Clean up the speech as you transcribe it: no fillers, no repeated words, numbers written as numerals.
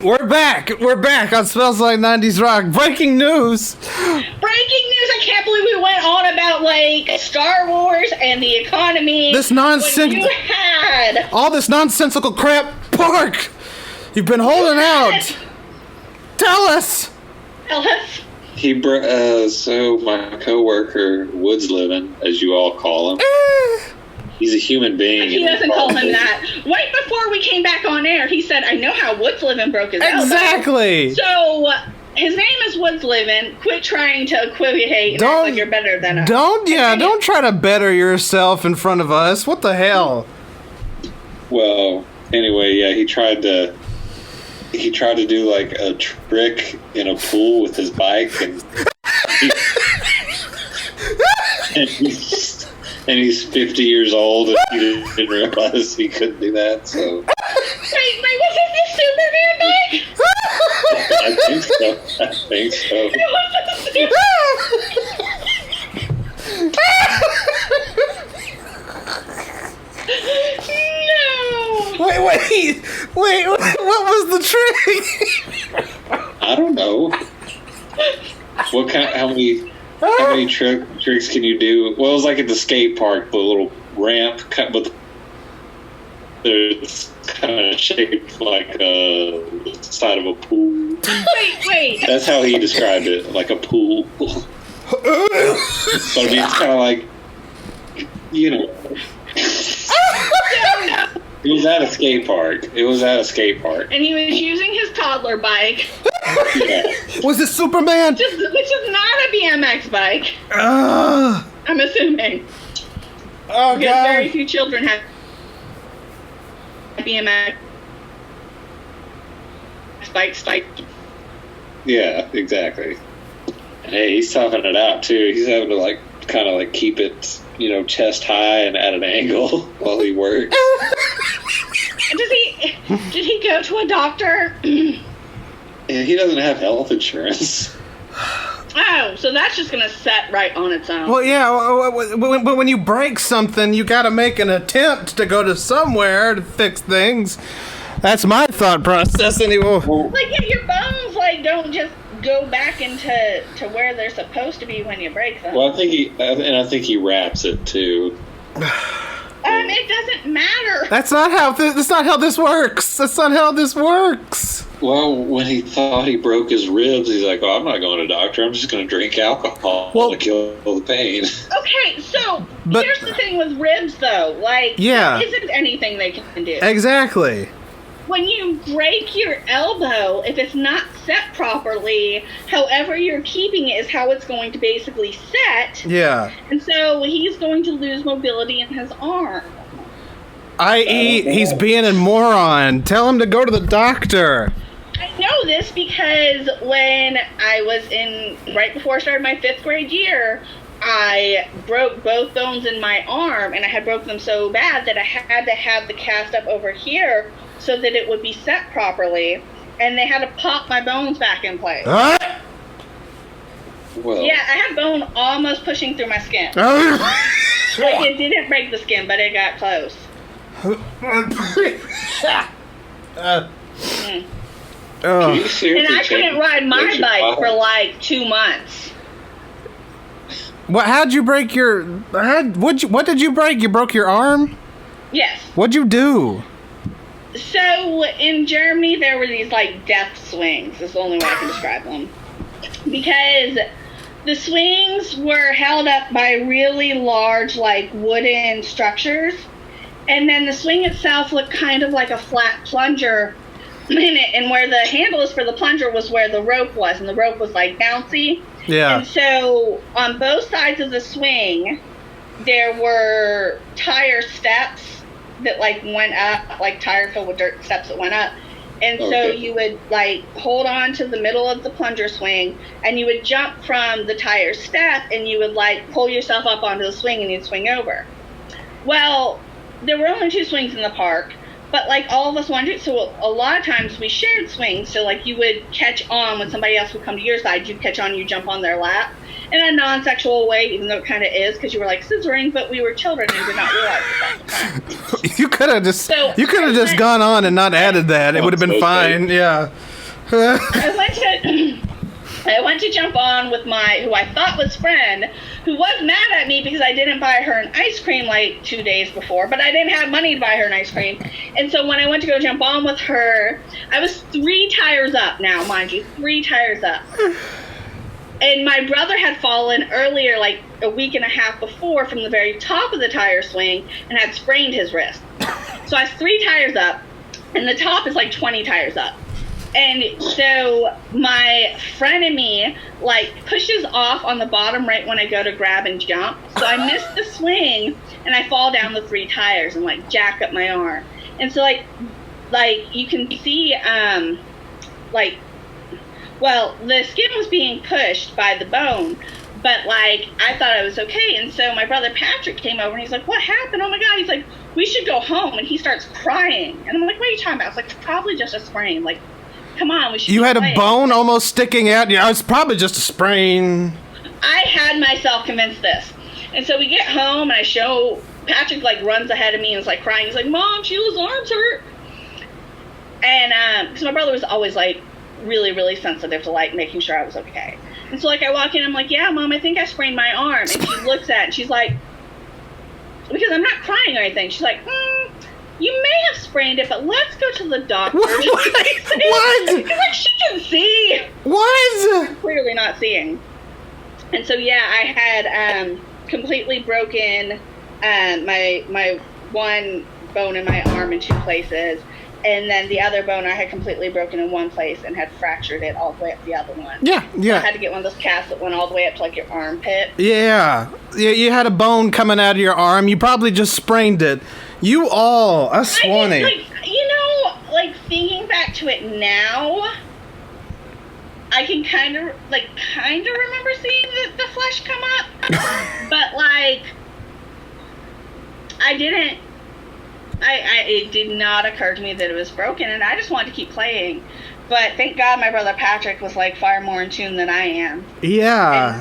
We're back. We're back on Smells Like 90s Rock. Breaking news. Breaking news. I can't believe we went on about, like, Star Wars and the economy. This nonsense. You had all this nonsensical crap. P.O.R.C. You've been holding out. Tell us. Tell us. So my coworker, Woods Livin, as you all call him. He's a human being. He doesn't call him that. Right before we came back on air, he said, I know how Woods Livin broke his elbow. Exactly. So, his name is Woods Livin. Quit trying to equivocate and act like you're better than us. Don't try to better yourself in front of us. What the hell? Well, anyway, yeah, he tried to do, like, a trick in a pool with his bike, and and he's 50 years old, and he didn't realize he couldn't do that, so... Wait, was it the Superman bike? I think so. No! Wait, what was the trick? I don't know. How many tricks can you do? Well, it was like at the skate park, the little ramp cut, but it's kind of shaped like the side of a pool. Wait. That's how he described it, like a pool. But I mean, it's kind of like, you know. It was at a skate park. And he was using his toddler bike. Yeah. Was it Superman? Which is not a BMX bike. I'm assuming. Oh, because God. very few children have BMX bikes. Yeah, exactly. And hey, he's toughing it out, too. He's having to, kind of keep it, chest high and at an angle while he works. Did he go to a doctor? Yeah, he doesn't have health insurance. Oh, so that's just going to set right on its own. Well, yeah, but when you break something, you got to make an attempt to go to somewhere to fix things. That's my thought process, anyway. Your bones, don't just go back into where they're supposed to be when you break them. Well, I think he wraps it, too. It doesn't matter. That's not how this works. That's not how this works. Well, when he thought he broke his ribs, he's like, "Oh, I'm not going to the doctor. I'm just going to drink alcohol to kill the pain." Okay, so here's the thing with ribs, though. There isn't anything they can do. Exactly. When you break your elbow, if it's not set properly, however you're keeping it is how it's going to basically set. Yeah. And so he's going to lose mobility in his arm. I.e., he's being a moron. Tell him to go to the doctor. I know this because when I was right before I started my 5th grade year, I broke both bones in my arm, and I had broken them so bad that I had to have the cast up over here so that it would be set properly, and they had to pop my bones back in place. Well, yeah, I had bone almost pushing through my skin. It didn't break the skin, but it got close. And I couldn't ride my bike for 2 months. How'd you break your... What did you break? You broke your arm? Yes. What'd you do? So, in Germany, there were these, death swings. That's the only way I can describe them. Because the swings were held up by really large, wooden structures. And then the swing itself looked kind of like a flat plunger in it. And where the handle is for the plunger was where the rope was. And the rope was, bouncy. Yeah. And so, on both sides of the swing, there were tire steps that went up, tire filled with dirt steps that went up. And so you would hold on to the middle of the plunger swing, and you would jump from the tire step, and you would pull yourself up onto the swing, and you'd swing over. Well, there were only 2 swings in the park, but all of us wanted to, so a lot of times we shared swings. So you would catch on when somebody else would come to your side, you'd catch on, you jump on their lap. In a non-sexual way, even though it kind of is, because you were scissoring, but we were children and did not realize it. You could have just gone on and not added that. It would have been fine. Yeah. I went to jump on with who I thought was friend, who was mad at me because I didn't buy her an ice cream like 2 days before, but I didn't have money to buy her an ice cream. And so when I went to go jump on with her, I was 3 tires up now, mind you, 3 tires up. And my brother had fallen earlier, like a week and a half before, from the very top of the tire swing and had sprained his wrist. So I was 3 tires up, and the top is like 20 tires up. And so my friend and me, like, pushes off on the bottom right when I go to grab and jump. So I miss the swing, and I fall down the 3 tires and, like, jack up my arm. And so, like you can see, well, the skin was being pushed by the bone, but, like, I thought I was okay. And so my brother Patrick came over, and he's like, what happened? Oh, my God. He's like, we should go home. And he starts crying. And I'm like, what are you talking about? It's like, it's probably just a sprain. Like, come on, we should. You had playing. A bone almost sticking out. Yeah, it's probably just a sprain. I had myself convinced this. And so we get home, and I show, Patrick, like, runs ahead of me and is, like, crying. He's like, Mom, Sheila's arms hurt. And, because my brother was always, like, really, really sensitive to, like, making sure I was okay. And so, like, I walk in, I'm like, yeah, Mom, I think I sprained my arm. And she looks at it, and she's like, because I'm not crying or anything, she's like, you may have sprained it, but let's go to the doctor. What? Because, like, she can see. What? Clearly not seeing. And so, yeah, I had completely broken my one bone in my arm in 2 places. And then the other bone I had completely broken in one place and had fractured it all the way up the other one. Yeah. So I had to get one of those casts that went all the way up to, like, your armpit. Yeah. You had a bone coming out of your arm. You probably just sprained it. Us Swanee. Like, you know, like, thinking back to it now, I can kind of remember seeing the flesh come up. But, like, it did not occur to me that it was broken, and I just wanted to keep playing. But thank God my brother Patrick was, like, far more in tune than I am. Yeah.